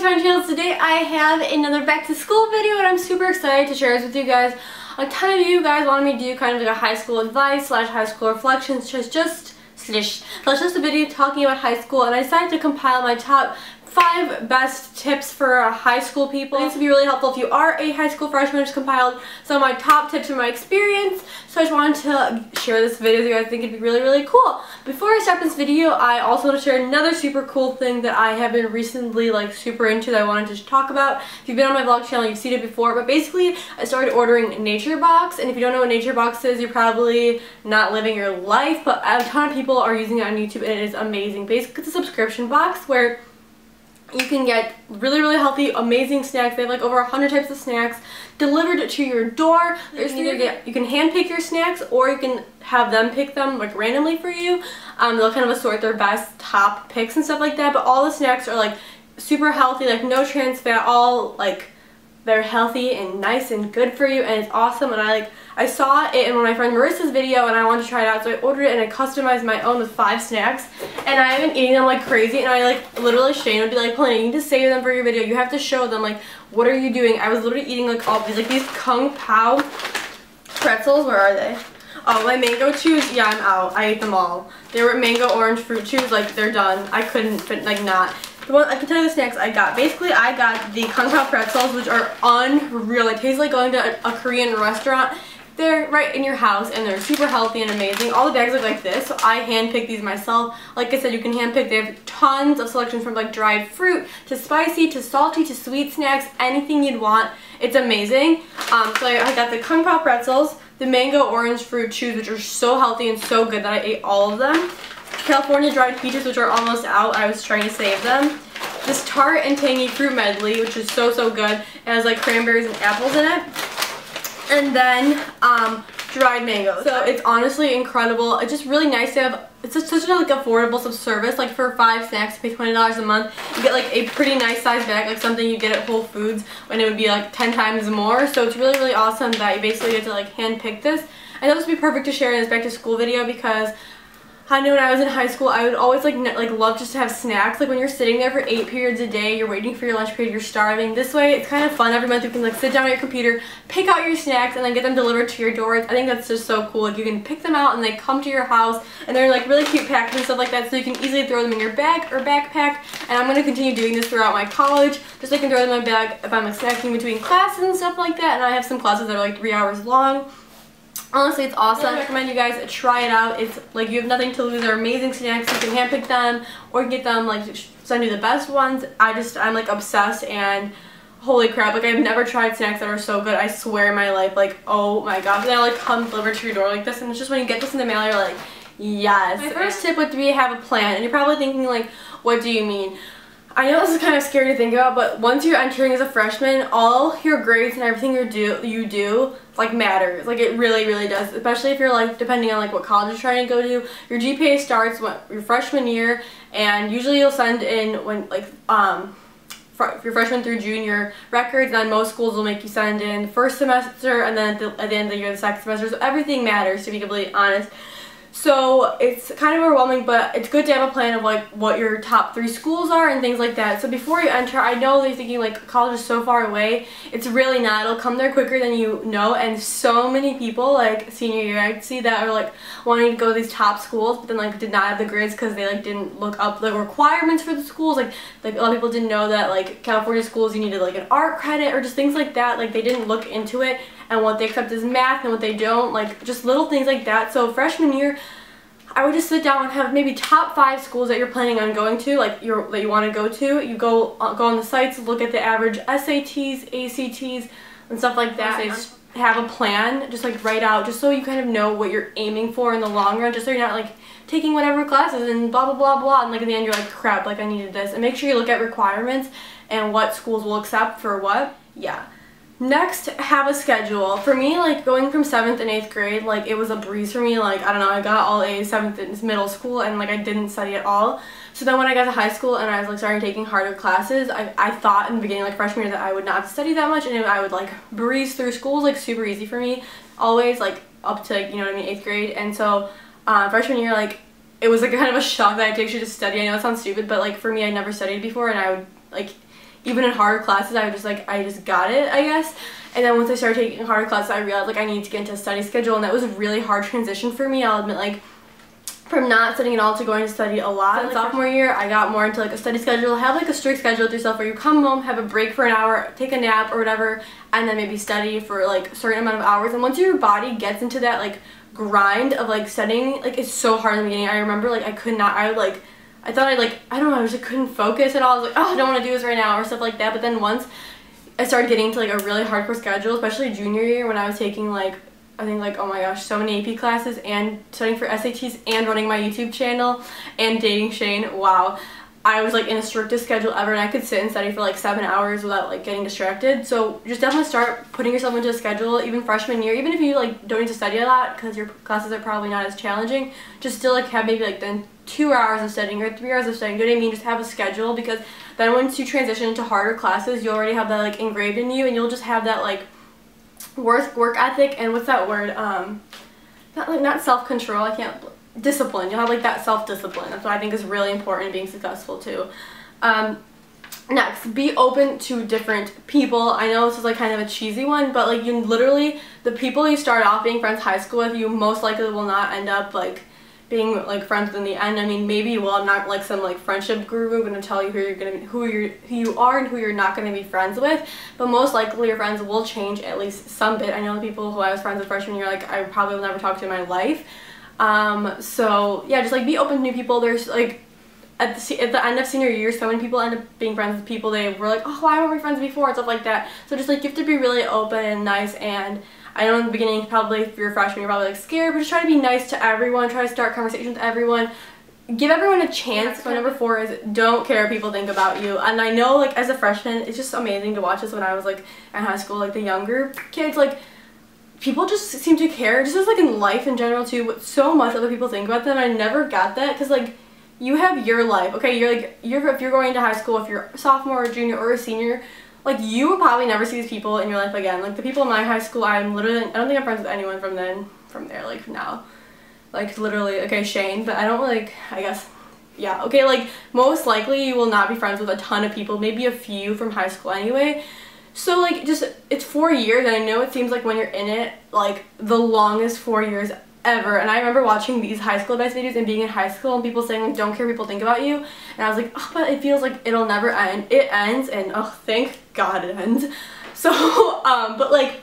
back to my channel. Today I have another back to school video and I'm super excited to share this with you guys. A ton of you guys wanted me to do kind of like a high school advice / high school reflections, just a video talking about high school, and I decided to compile my top 5 best tips for high school people. This would be really helpful if you are a high school freshman. I just compiled some of my top tips from my experience, so I just wanted to share this video with you guys. I think it'd be really cool. Before I start this video, I also want to share another super cool thing that I have been recently super into that I wanted to talk about. If you've been on my vlog channel, you've seen it before, but basically I started ordering Nature Box, and if you don't know what Nature Box is, you're probably not living your life, but a ton of people are using it on YouTube and it is amazing. Basically it's a subscription box where you can get really healthy, amazing snacks. They have like over 100 types of snacks delivered to your door. You can hand pick your snacks, or you can have them pick them like randomly for you. They'll kind of assort their best top picks and stuff like that, but all the snacks are like super healthy, like no trans fat, all like they're healthy and nice and good for you, and it's awesome. And I saw it in my friend Marissa's video and I wanted to try it out, so I ordered it and I customized my own with 5 snacks, and I've been eating them like crazy. And I literally, Shane would be like, Polina, you need to save them for your video, you have to show them, like, what are you doing? I was literally eating like all these Kung Pao pretzels. Where are they? Oh, my mango chews, yeah, I'm out. I ate them all. They were mango orange fruit chews, like they're done. I couldn't fit, like, not. I can tell you the snacks I got. Basically, I got the Kung Pao pretzels, which are unreal. They taste like going to a Korean restaurant. They're right in your house and they're super healthy and amazing. All the bags look like this, so I handpicked these myself. Like I said, you can handpick. They have tons of selections from like dried fruit to spicy to salty to sweet snacks, anything you'd want. It's amazing. So I got the Kung Pao pretzels, the mango orange fruit chews, which are so healthy and so good that I ate all of them. California dried peaches, which are almost out. I was trying to save them. This tart and tangy fruit medley, which is so good. It has like cranberries and apples in it. And then dried mangoes. So it's honestly incredible. It's just really nice to have. It's just such a affordable service. Like for 5 snacks, you pay $20 a month. You get like a pretty nice size bag, like something you get at Whole Foods when it would be like 10 times more. So it's really awesome that you basically get to like hand pick this. And that would be perfect to share in this back to school video, because I know when I was in high school, I would always love just to have snacks. Like when you're sitting there for 8 periods a day, you're waiting for your lunch period, you're starving. This way, it's kind of fun. Every month you can like sit down at your computer, pick out your snacks, and then get them delivered to your door. I think that's just so cool. Like you can pick them out and they come to your house, and they're like really cute packaging and stuff like that, so you can easily throw them in your bag or backpack. And I'm going to continue doing this throughout my college, just so I can throw them in my bag if I'm like snacking between classes and stuff like that. And I have some classes that are like 3 hours long. Honestly, it's awesome. I recommend you guys try it out. It's like you have nothing to lose. They're amazing snacks. You can handpick them, or you can get them, like send you the best ones. I'm like obsessed, and holy crap, like I've never tried snacks that are so good. I swear in my life, like, oh my gosh, they like come delivered to your door like this, and it's just when you get this in the mail, you're like, yes. My first tip would be have a plan, and you're probably thinking like, what do you mean? I know this is kind of scary to think about, but once you're entering as a freshman, all your grades and everything you do like matters. Like it really does, especially if you're like, depending on like what college you're trying to go to. Your GPA starts your freshman year, and usually you'll send in when like your freshman through junior records, and then most schools will make you send in the first semester, and then at the end of the year the second semester. So everything matters, to be completely honest. So it's kind of overwhelming, but it's good to have a plan of like what your top 3 schools are and things like that. So before you enter, I know they're thinking like college is so far away. It's really not. It'll come there quicker than you know, and so many people like senior year I see that are like wanting to go to these top schools, but then like did not have the grades because they like didn't look up the requirements for the schools. Like a lot of people didn't know that like California schools you needed like an art credit or just things like that. Like they didn't look into it, and what they accept is math and what they don't, like just little things like that. So freshman year, I would just sit down and have maybe top 5 schools that you're planning on going to, like that you want to go to. You go on the sites, look at the average SATs, ACTs, and stuff like that. And have a plan, just like write out, just so you kind of know what you're aiming for in the long run, just so you're not like taking whatever classes and blah, and like in the end you're like, crap, like I needed this. And make sure you look at requirements and what schools will accept for what. Yeah. Next, have a schedule. For me, like going from 7th and 8th grade, like it was a breeze for me. Like I don't know, I got all A's 7th in middle school, and like I didn't study at all. So then when I got to high school and I was like starting taking harder classes, I thought in the beginning, like freshman year, that I would not study that much, and I would like breeze through school. It was like super easy for me, always like up to, you know what I mean, 8th grade. And so freshman year, like it was like kind of a shock that I actually just study. I know it sounds stupid, but like for me, I never studied before, and I would like even in harder classes, I just got it, I guess. And then once I started taking harder classes, I realized like I need to get into a study schedule, and that was a really hard transition for me, I'll admit. Like, from not studying at all to going to study a lot. So, like, sophomore year, I got more into like a study schedule. Have like a strict schedule with yourself where you come home, have a break for an hour, take a nap or whatever, and then maybe study for like a certain amount of hours. And once your body gets into that like grind of like studying, like it's so hard in the beginning. I remember like I could not, I thought I don't know, I just couldn't focus at all. I was like, oh, I don't want to do this right now or stuff like that. But then once I started getting to like a really hardcore schedule, especially junior year when I was taking like, I think like, oh my gosh, so many AP classes and studying for SATs and running my YouTube channel and dating Shane, wow. I was like in the strictest schedule ever, and I could sit and study for like 7 hours without like getting distracted. So just definitely start putting yourself into a schedule even freshman year, even if you like don't need to study a lot because your classes are probably not as challenging. Just still like have maybe like then 2 hours of studying or 3 hours of studying, you know what I mean? Just have a schedule, because then once you transition into harder classes, you already have that like engraved in you, and you'll just have that like work ethic, and what's that word, not self-control, I can't, discipline. You'll have like that self-discipline. That's what I think is really important in being successful too. Next, be open to different people. I know this is like kind of a cheesy one, but like you literally, the people you start off being friends high school with, you most likely will not end up like being like friends in the end. I mean, maybe you will. I'm not like some like friendship guru gonna tell you who you are and who you're not gonna be friends with, but most likely your friends will change at least some bit. I know the people who I was friends with freshman year, like I probably will never talk to in my life. So yeah, just like be open to new people. There's like at the end of senior year, so many people end up being friends with people they were like, oh, why weren't we friends before, and stuff like that. So just like you have to be really open and nice. And I know in the beginning, probably if you're a freshman, you're probably like scared, but just try to be nice to everyone. Try to start conversations with everyone. Give everyone a chance. So number 4 is don't care what people think about you. And I know like as a freshman, it's just amazing to watch this when I was like in high school, like the younger kids, like people just seem to care, just as like in life in general too, what so much other people think about them. I never got that, because like you have your life, okay? If you're going to high school, if you're a sophomore or junior or a senior, like you will probably never see these people in your life again. Like the people in my high school, I don't think I'm friends with anyone from there, like now. Like literally, okay, Shane, but I don't like, I guess, yeah, okay, like most likely you will not be friends with a ton of people, maybe a few from high school anyway. So like just, it's 4 years, and I know it seems like when you're in it, like the longest 4 years ever. And I remember watching these high school advice videos and being in high school and people saying like, don't care what people think about you, and I was like, oh, but it feels like it'll never end. It ends, and oh, thank God it ends. So but like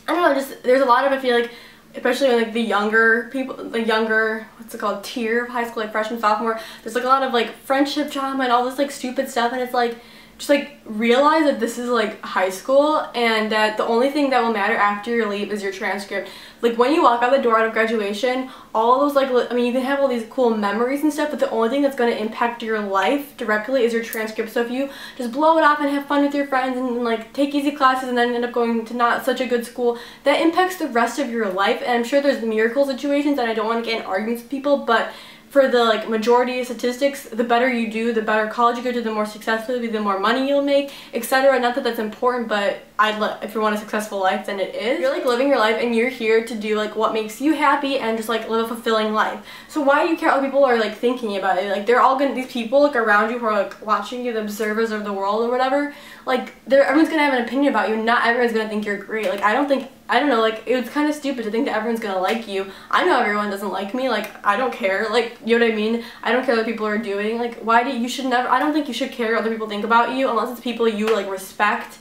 I don't know, just there's a lot of, I feel like, especially in like the younger people, the younger, what's it called, tier of high school, like freshman, sophomore, there's like a lot of like friendship drama and all this like stupid stuff, and it's like just like realize that this is like high school, and that the only thing that will matter after you leave is your transcript. Like when you walk out the door out of graduation, all those like, I mean, you can have all these cool memories and stuff, but the only thing that's going to impact your life directly is your transcript. So if you just blow it off and have fun with your friends and like take easy classes and then end up going to not such a good school, that impacts the rest of your life. And I'm sure there's miracle situations, and I don't want to get in arguments with people, but for the like majority of statistics, the better you do, the better college you go to, the more successful you'll be, the more money you'll make, etc. Not that that's important, but if you want a successful life, then it is. You're like living your life, and you're here to do like what makes you happy and just like live a fulfilling life. So why do you care what people are like thinking about it? Like they're all gonna, these people like around you who are like watching you, the observers of the world or whatever, like everyone's gonna have an opinion about you. Not everyone's gonna think you're great. Like I don't know, like it was kind of stupid to think that everyone's gonna like you. I know everyone doesn't like me, like I don't care, like you know what I mean? I don't care what people are doing. Like I don't think you should care what other people think about you unless it's people you like respect.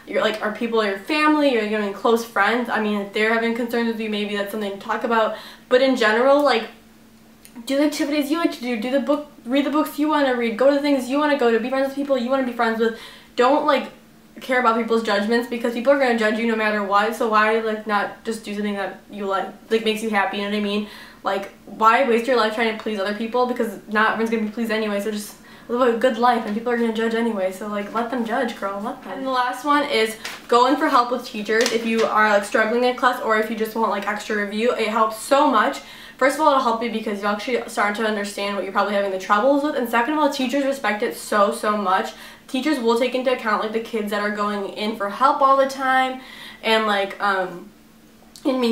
You're like, are people your family, or you're close friends. I mean, if they're having concerns with you, maybe that's something to talk about. But in general, like do the activities you like to do, read the books you want to read, go to the things you want to go to, be friends with people you want to be friends with. Don't like care about people's judgments, because people are going to judge you no matter what. So why like not just do something that you like makes you happy, you know what I mean? Like why waste your life trying to please other people, because not everyone's going to be pleased anyway. So just live a good life, and people are going to judge anyway, so like let them judge, girl, let them. And the last one is go in for help with teachers if you are like struggling in class, or if you just want like extra review. It helps so much. First of all, it'll help you because you actually start to understand what you're probably having the troubles with, and second of all, teachers respect it so much. Teachers will take into account like the kids that are going in for help all the time, and like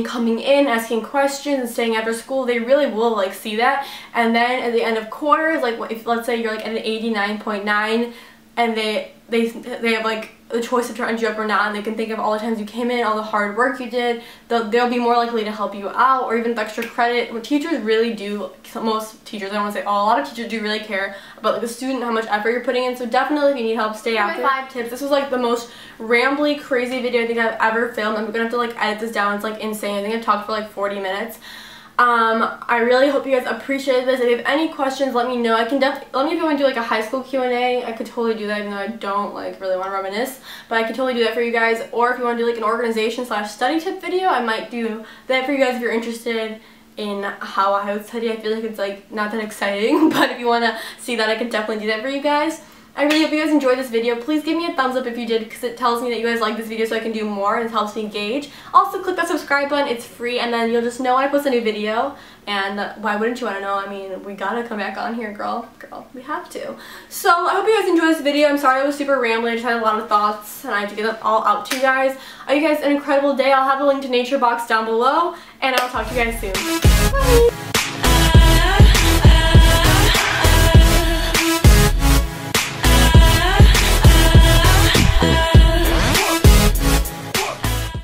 coming in, asking questions, and staying after school. They really will like see that. And then at the end of quarters, like if let's say you're like at an 89.9, and they have like the choice to turn you up or not, and they can think of all the times you came in, all the hard work you did. They'll be more likely to help you out, or even with extra credit. When teachers really do, most teachers, I don't want to say all, a lot of teachers do really care about like the student, how much effort you're putting in. So definitely if you need help, stay after. 5 tips. This was like the most rambly, crazy video I think I've ever filmed. I'm gonna have to like edit this down. It's like insane. I think I've talked for like 40 minutes. I really hope you guys appreciated this. If you have any questions, let me know. I can let me if you want to do like a high school Q&A. I could totally do that, even though I don't like really want to reminisce, but I could totally do that for you guys. Or if you want to do like an organization / study tip video, I might do that for you guys if you're interested in how I would study. I feel like it's like not that exciting, but if you want to see that, I could definitely do that for you guys. I really hope you guys enjoyed this video. Please give me a thumbs up if you did, because it tells me that you guys like this video so I can do more, and it helps me engage. Also, click that subscribe button. It's free, and then you'll just know when I post a new video. And why wouldn't you want to know? I mean, we gotta come back on here, girl. We have to. So, I hope you guys enjoyed this video. I'm sorry it was super rambling. I just had a lot of thoughts, and I have to get them all out to you guys. You guys an incredible day. I'll have a link to nature box down below, and I'll talk to you guys soon. Bye!